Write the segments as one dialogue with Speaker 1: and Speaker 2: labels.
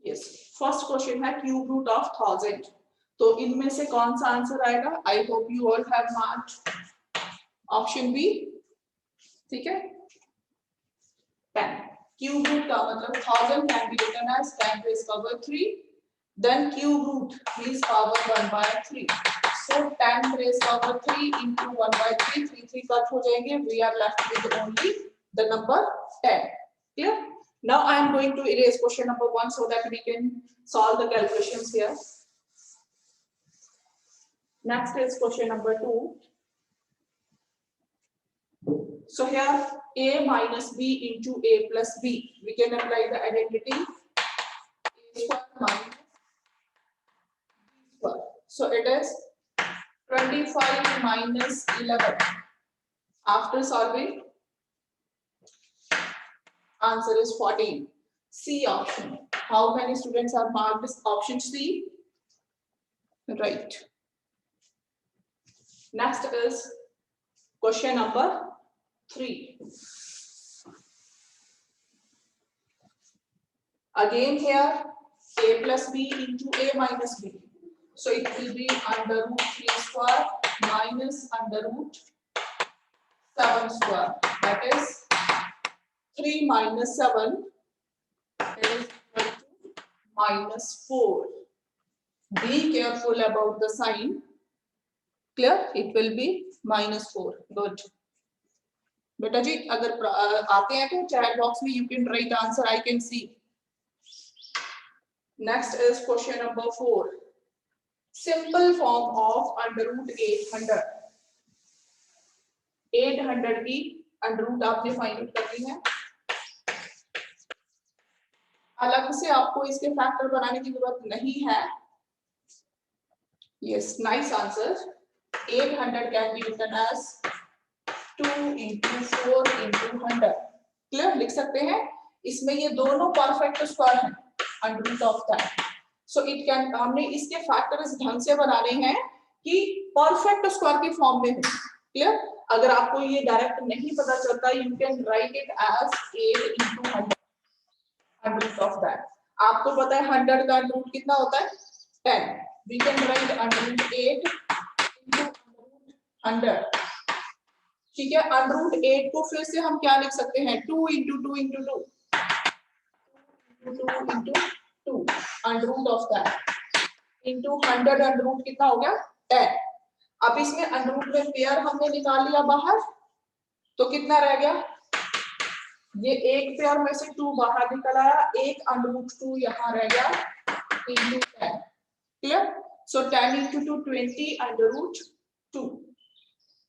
Speaker 1: Yes, first question है cube root of 1000। तो इनमें से कौन सा आंसर आएगा? I hope you all have marked option B. ठीक है, 10 क्यूब रूट का मतलब 1000 can be written as 10 raise power 3, then cube root means power 1 by 3, so 10 raise power 3 into 1 by 3, 3 cut हो जाएंगे, we are left with only the number 10. Clear? Now I am going to erase question number 1 so that we can solve the calculations here. Next is question number 2. So here a minus b into a plus b, we can apply the identity a square minus b square. So it is 25 minus 11. After solving, answer is 14. C option. How many students have marked this option C? Right. Next is question number 3. Again here a plus b into a minus b. So it will be under root 3 square minus under root 7 square. That is 3 minus 7 is equal to minus 4. Be careful about the sign. Clear? It will be minus 4. Good. बेटा जी अगर आते हैं तो chat box में you can write answer. I can see. Next is question number 4. Simple form of under root 800. 800 की under root आपने find out करनी है। अलग से आपको इसके फैक्टर बनाने की जरूरत नहीं है। Yes, nice answer. 800 can be written as 2 into 4 into 100। Clear? लिख सकते हैं। इसमें ये दोनों परफेक्ट स्क्वायर हैं under root of that. So it can, हमने इसके फैक्टर इस ढंग से बनाने हैं कि परफेक्ट स्क्वायर की फॉर्म में हो। क्लियर? अगर आपको ये डायरेक्ट नहीं पता चलता, you can write it as 8 into 100 under root of that. आपको पता है 100 का अंडर रूट कितना होता है? 10। We can write under root 8 into under root 100। ठीक है, अंडर रूट 8 को फिर से हम क्या लिख सकते हैं? 2 into 2 into 2 2 into 2 under root of that into 100 under root कितना हो गया? 10। अब इसमें अंडर रूट में पेयर हमने निकाल लिया बाहर, तो कितना रह गया? ये एक पेयर में से 2 बाहर निकल आया, एक अंडर रूट 2 यहाँ रह गया into 10। Clear? So 10 into 2 20 under root 2।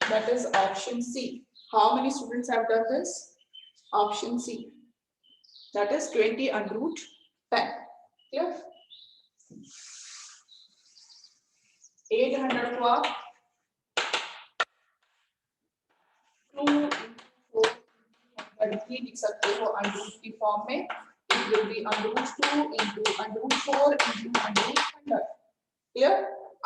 Speaker 1: That is option C. How many students have done this? Option C. That is 20 under root 10. Clear? 800 को आप 2 into 4 भी लिख सकते हो अंडर रूट की फॉर्म में। It will be under root 2 into under root 4 into under root 100. Clear?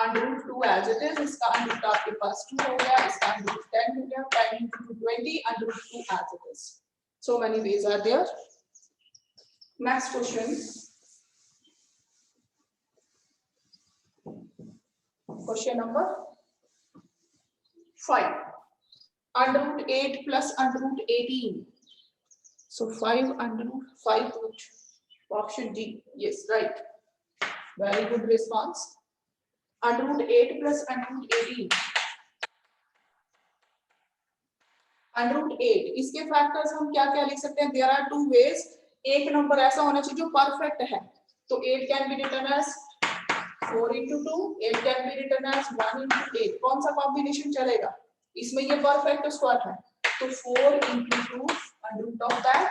Speaker 1: Under root 2 as it is, इसका under root आपके पास 2 हो गया, इसका अंडर रूट 10 हो गया, 10 into 2 20 under root 2 as it is. So many ways are there. Next question. Question number 5. Under root 8 plus under root 18. So 5 under root 5 root. Option D. Yes, right. Very good response. Under root 8 plus under root 18. Under root 8 इसके factors हम क्या क्या लिख सकते हैं? There are 2 ways. एक number ऐसा होना चाहिए जो परफेक्ट है, तो 8 can be written as 4 into 2, 8 can be written as 1 into 8। कौन सा कॉम्बिनेशन चलेगा? इसमें ये परफेक्ट स्क्वायर है, तो 4 into 2 under root of that.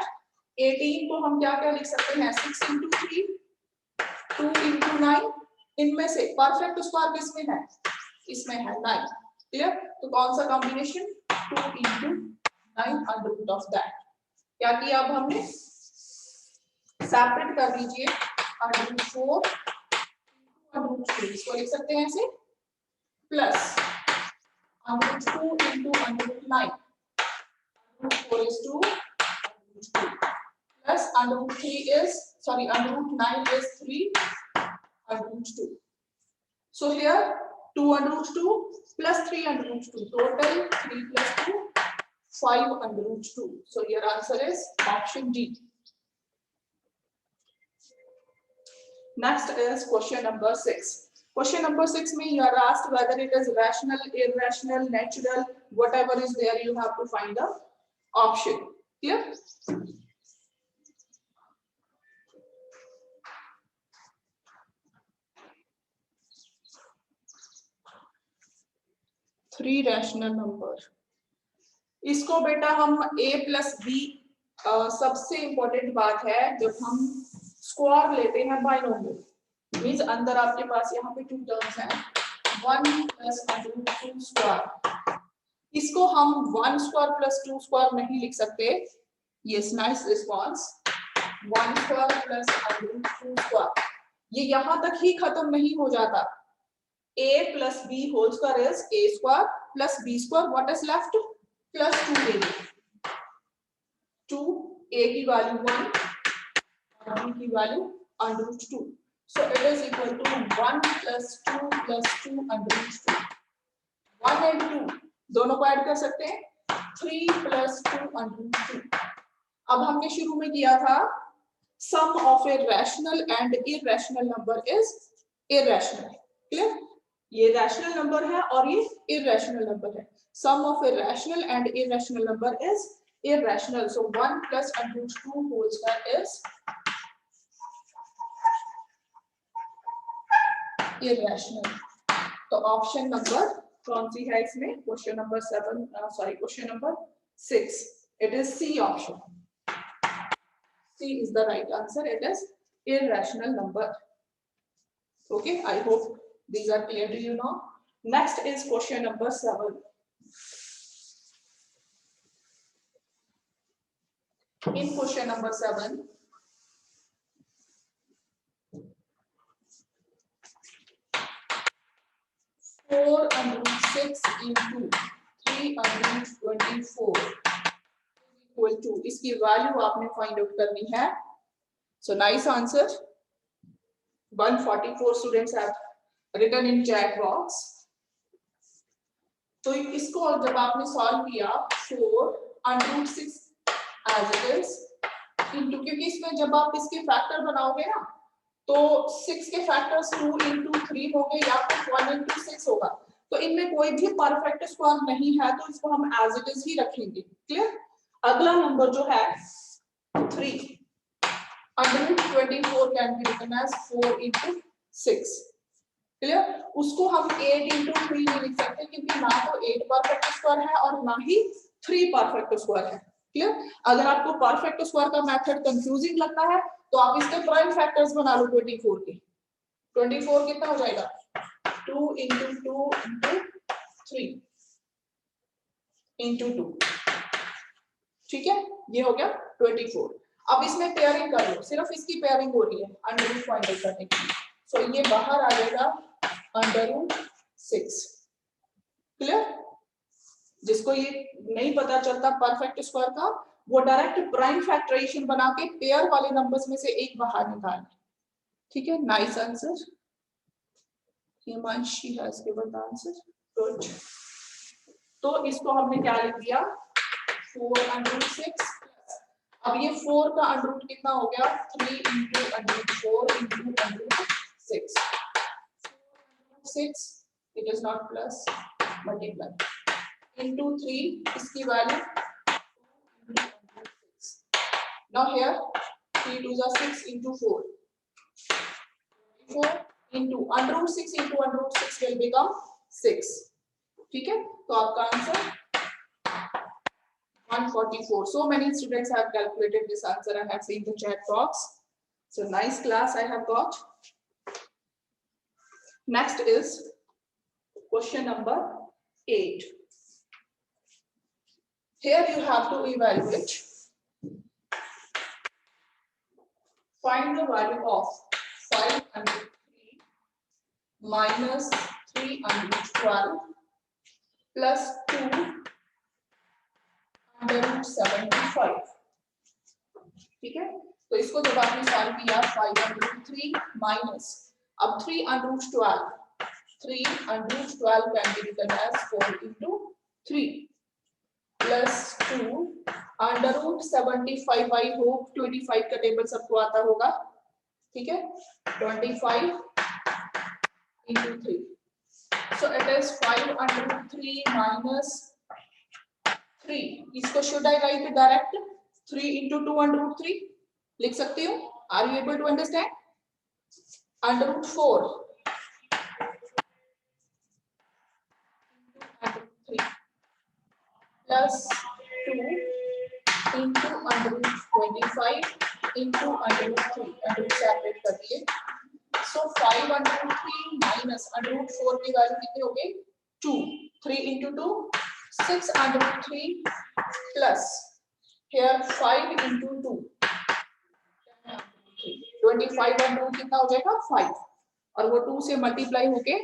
Speaker 1: 18 को हम क्या क्या लिख सकते हैं? 6 into 3, 2 into 9। इनमें से परफेक्ट स्क्वायर किसमें है? इसमें है 9। क्लियर? तो कौन सा combination? 2 into 9 under root of that. क्या किया अब हमने? सेपरेट कर दीजिए अंडर रूट 4 अंडर रूट 3। इसको लिख सकते हैं ऐसे, plus under root 2 into under root 9 under root 4 is 2 under root 2 plus under root 3 is sorry, under root 9 is 3 under root 2. So here 2 under root 2 plus 3 under root 2, total 3 plus 2, 5 under root 2. So your answer is option D. Next is question number 6. Question number 6 में you are asked whether it is rational, irrational, natural, whatever is there, you have to find the option. Clear? Three rational number, इसको बेटा हम a plus B, सबसे important बात है जब हम square लेते हैं बाइनोमियल, मींस अंदर आपके पास यहाँ पे टू टर्म्स हैं 1 प्लस अंडर रूट 2 स्क्वायर, इसको हम 1 स्क्वायर प्लस 2 स्क्वायर नहीं लिख सकते। Yes, nice response. 1 square plus under root 2 square, ये यहाँ तक ही खत्म नहीं हो जाता। a plus b whole square is a square plus b square, what is left? Plus 2ab, 2a की वैल्यू 1 और b की value under root 2, so it is equal to 1 plus 2 plus 2 under root 2, 1 and 2 दोनों को add कर सकते हैं, 3 plus 2 under root 2। अब हमने शुरू में किया था sum of a rational and irrational number is irrational, clear? ये रैशनल नंबर है और ये इररेशनल नंबर है। Sum of a rational and irrational number is irrational, so 1 plus under root 2 whole square is irrational. तो option number कौन सी है इसमें? Question number 7, sorry question number 6, it is C option. C is the right answer, it is irrational number. Okay, I hope these are clear to you now. Next is question number 7. In question number 7, four under root 6 into 3 under root 24 equal to, इसकी value आपने find out करनी है। So nice answer. 144 students have written in chat box. तो इसको जब आपने solve किया 4 under root 6 as it is into, क्योंकि इसमें जब आप इसके फैक्टर बनाओगे ना तो 6 के फैक्टर्स 2 into 3 होंगे या फिर 1 into 6 होगा, तो इनमें कोई भी परफेक्ट स्क्वायर नहीं है तो इसको हम as it is ही रखेंगे। क्लियर? अगला नंबर जो है 3 under root 24 can be written as 4 into 6। Clear? उसको हम 8 into 3 नहीं लिख सकते क्योंकि ना तो 8 परफेक्ट स्क्वायर है और ना ही 3 परफेक्ट स्क्वायर है। क्लियर? अगर आपको परफेक्ट स्क्वायर का मेथड कंफ्यूजिंग लगता है तो आप इसके प्राइम फैक्टर्स बना लो 24 के। 24 कितना हो जाएगा? 2 into 2 into 3 into 2, ठीक है? ये हो गया 24। अब इसमें पेयरिंग कर लो, सिर्फ इसकी पेयरिंग हो रही है अंडर रूट फाइंड आउट करने के लिए, सो ये बाहर आ जाएगा अंडर रूट 6। क्लियर? जिसको ये नहीं पता चलता परफेक्ट स्क्वायर का, वो डायरेक्ट प्राइम फैक्टराइजेशन बना के पेयर वाले नंबर्स में से एक बाहर निकाल। ठीक है, nice answer. Himanshi has given the answer, good. तो इसको हमने क्या लिख दिया? 4 अंडर रूट 6। अब ये 4 का अंडर रूट कितना हो गया? 3 into under root 4 into under root 6। 6 it is not plus, multiply into 3, इसकी value 6। now here 3 2s are 6 into 4 into under root 6 into under root 6 will become 6। ठीक है, तो आपका answer 144। so many students have calculated this answer, I have seen the chat box, so nice class I have got. Next is question number 8. Here you have to evaluate, find the value of 5 under 3 minus 3 under 12 plus 2 under root 75। ठीक है, तो इसको जब आपने solve किया 5 under root 3 minus, अब 3 under root 12, 3 under root 12 can be written as 4 into 3 plus 2 under root 75. I hope 25 का table सबको आता होगा, ठीक है, 25 into 3, so it is 5 under root 3 minus 3. इसको should I write direct 3 into 2 under root 3 लिख सकती हूँ? Are you able to understand? Under root 4 under root 3 plus 2 into under root 25 into under root 3. under root separate कर दिए, so 5 under root 3 minus under root 4 की value कितनी हो गई? 2. 3 into 2 6 under root 3 plus here 5 into 2 25 under root कितना हो जाएगा? 5, और वो 2 से मल्टीप्लाई होके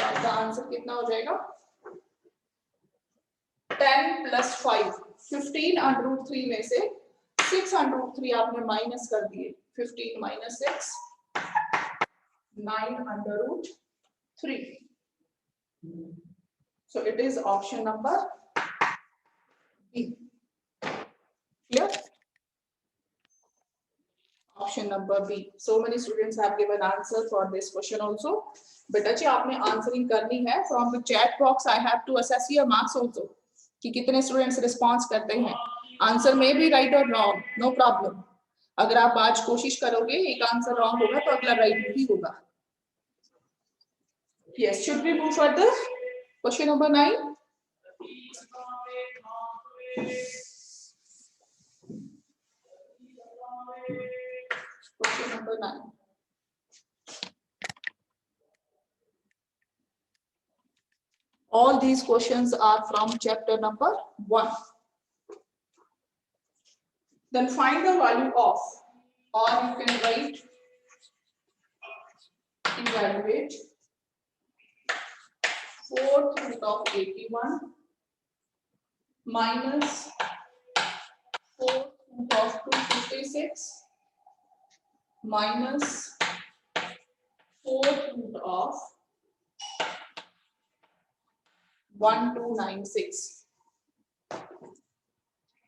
Speaker 1: आपका आंसर कितना हो जाएगा? 10 plus 5, 15 under root 3 में से 6 under root 3 आपने माइनस कर दिए, 15 minus 6 9 under root 3. So it is option number B. Clear? Option number B. So many students have given answer for this question also. बेटा जी आपने आंसरिंग करनी है. From the chat box I have to assess your marks also. कि कितने students response करते हैं. Answer में भी राइट और रॉन्ग, नो प्रॉब्लम. अगर आप आज कोशिश करोगे एक आंसर रॉन्ग होगा तो अगला राइट भी होगा. Yes, should we move further? Question number 9. Question number 9. All these questions are from chapter number 1. Then find the value of, or you can write evaluate 4th root of 81 minus 4th root of 256 minus 4th root of 1296.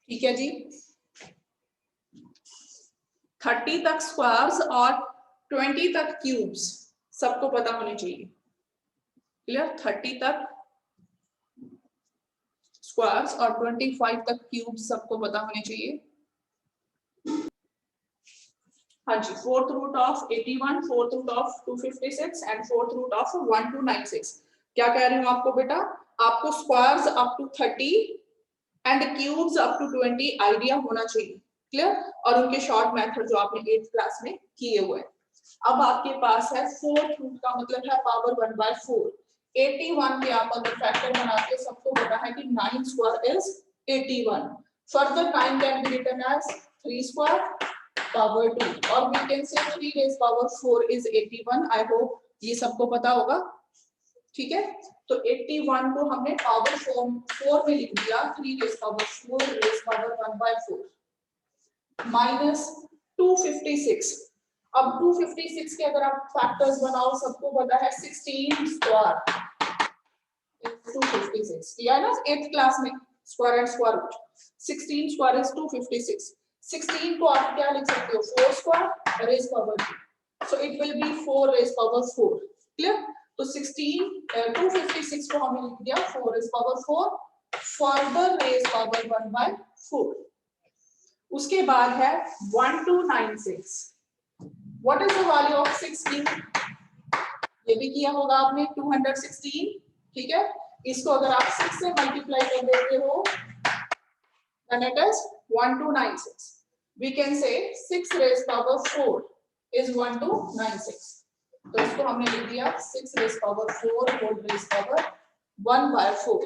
Speaker 1: ठीक है जी. 30 तक squares और 20 तक cubes सबको पता होने चाहिए. Clear? 30 तक स्क्वायर्स और 25 तक क्यूब्स सबको पता होने चाहिए. हाँ जी. 4th root of 81, 4th root of 256 and 4th root of 1296. क्या कह रही हूँ आपको बेटा? आपको squares up to 30 and cubes up to 20 idea होना चाहिए. क्लियर? और उनके शॉर्ट मेथड जो आपने 8th क्लास में किए हुए हैं. अब आपके पास है 4th रूट का मतलब है पावर 1/4. 81 के आप अगर फैक्टर बनाते सबको पता है कि 9 square is 81. Further 9 can be written as 3 square power 2 और we can say 3 raise power 4 is 81. I hope ये सबको पता होगा. ठीक है? तो 81 को हमने पावर फॉर्म 4 में लिख दिया. 3 raise power 4 raise power 1/4 minus 256. अब 256 के अगर आप फैक्टर्स बनाओ सबको पता है 16 स्क्वायर 256 किया ना 8th क्लास में. Square and square root 16 square is 256. 16 को आप क्या लिख सकते हो? 4 square raise power 2. So it will be 4 raise power 4. Clear? तो 256 को हमने लिख दिया 4 raise power 4 further raise power 1/4. उसके बाद है 1296. What is the value of 16? ये भी किया होगा आपने 216. ठीक है? इसको अगर आप 6 से मल्टीप्लाई कर देते हो then it is 1296. we can say 6 raised power 4 is 1296. तो इसको हमने लिख दिया 6 raised power 4 whole raised power 1/4.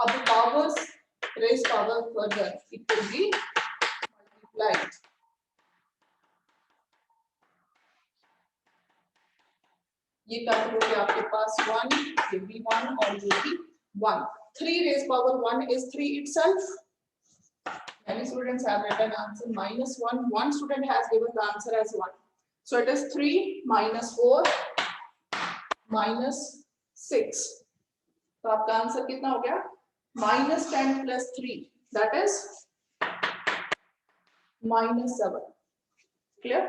Speaker 1: अब powers raised power further it will be multiplied. ये टर्म हो गया आपके पास 1, ये भी 1 और ये भी 1. 3 raised power 1 is 3 itself. Many students have written answer -1. One student has given the answer as 1. So it is 3 minus 4 minus 6. तो आपका आंसर कितना हो गया? -10 plus 3, that is -7. Clear?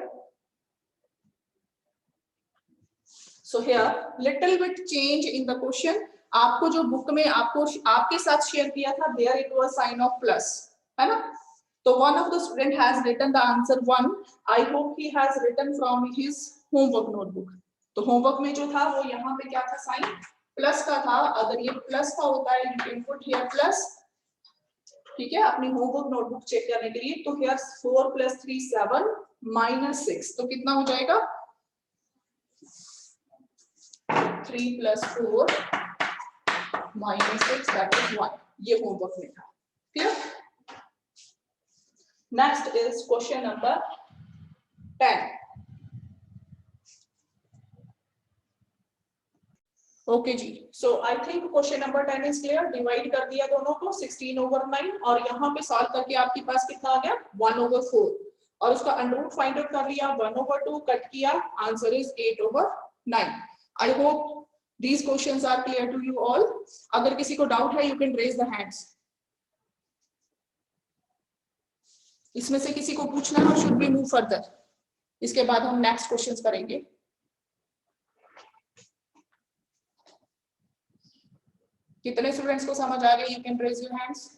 Speaker 1: So here little bit change in the question. आपको जो book में आपको आपके साथ शेयर किया था, there it was sign of plus, है ना? तो one of the student has written the answer 1. I hope he has written from his homework notebook. तो homework में जो था वो यहाँ पे क्या था, साइन प्लस का था. अगर ये प्लस का होता है you can put here plus. ठीक है, अपनी होमवर्क नोटबुक चेक करने के लिए. तो here 4 plus 3 7 minus 6. तो कितना हो जाएगा? 3 plus 4 minus 6, that is 1. ये होमवर्क में था. Clear? Next is question number 10. Okay ji. So I think question number 10 is clear. Divide कर दिया दोनों को 16/9 और यहाँ पे सॉल्व करके आपके पास कितना आ गया? 1/4 और उसका अंडर रूट फाइंड आउट कर लिया. 1/2 कट किया, answer is 8/9. I hope these questions are clear to you all. अगर किसी को डाउट है you can raise the hands. इसमें से किसी को पूछना है, शुड बी मूव फर्दर. इसके बाद हम नेक्स्ट क्वेश्चंस करेंगे. कितने स्टूडेंट्स को समझ आ गए? You can raise your hands.